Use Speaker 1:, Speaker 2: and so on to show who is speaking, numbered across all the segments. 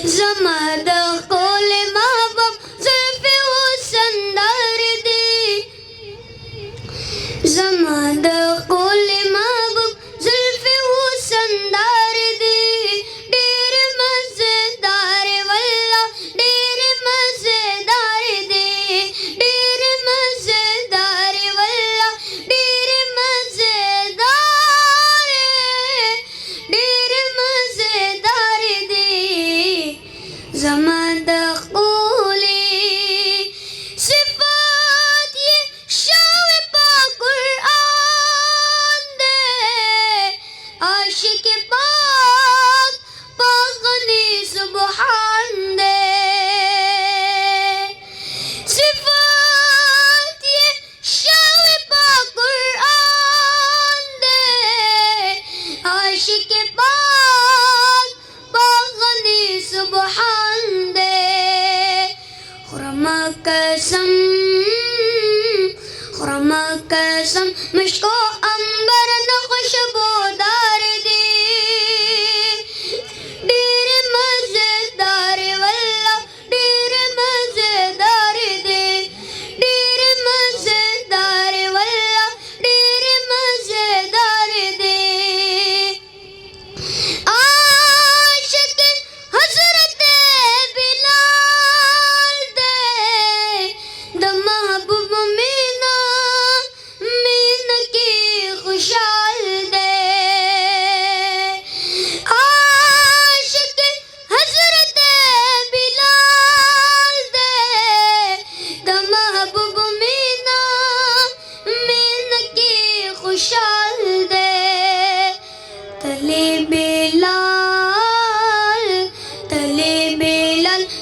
Speaker 1: जमाद कोल महबूब जुल्फ़े हुस्न दर्दी जमाद कोल महबूब जुल्फ़े हुस्न दर्दी ढेर मज़ेदार वल्ला ढेर मज़ेदार दे ढेर मज़ेदार वल्ला ढेर मज़ेदार दे जमाद कोले सिफ़ात ये शावे पाक कुरान दे आशिक पाक पागनी सुबहान दे सिफ़ात ये शावे पाक कुरान दे आशिक पाक पागनी सुबहान दे खुरमा कसम मुझको अंबर न खुशबूदार दे ढेर मज़ेदार वल्ला ढेर मज़ेदार दे ढेर मज़ेदार वल्ला ढेर मज़ेदार दे आशिक हज़रत बिलाल दे द महबूब मीना की खुशाल दे आशिक हज़रत बिलाल दे द महबूब मीना की खुशाल दे तले बेलाल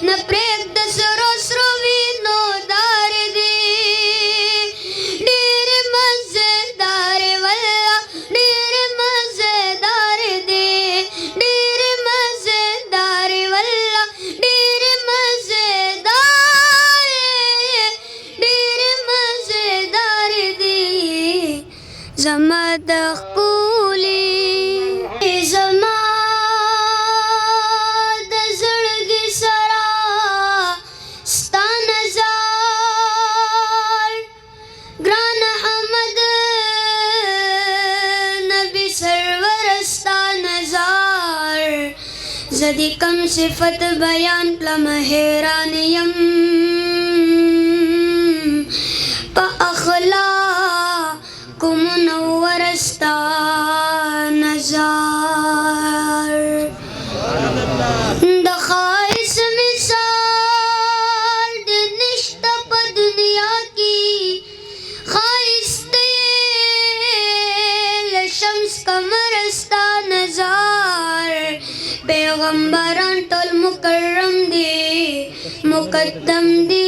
Speaker 1: न प्रेग दसरो स्रोवीनो दार दे ढेर मज़ेदार वल्ला ढेर मज़ेदार दे ढेर मज़ेदार वल्ला ढेर मज़ेदार दे जमाद कोले जमाद जड़गी सरा स्ता नज़ार ग्रान अहमद नबी सरवर स्ता नज़ार जदी कम सिफत बयान प्लम हैरानियम पा अखला कुमुनव्वर स्ता नज़ार दखाइस मिसाल निश्ता प दुनिया की खाइस तेल शम्स कमर स्ता नज़ार पैगंबरान टोल मुकर्रम दे मुकद्दम दे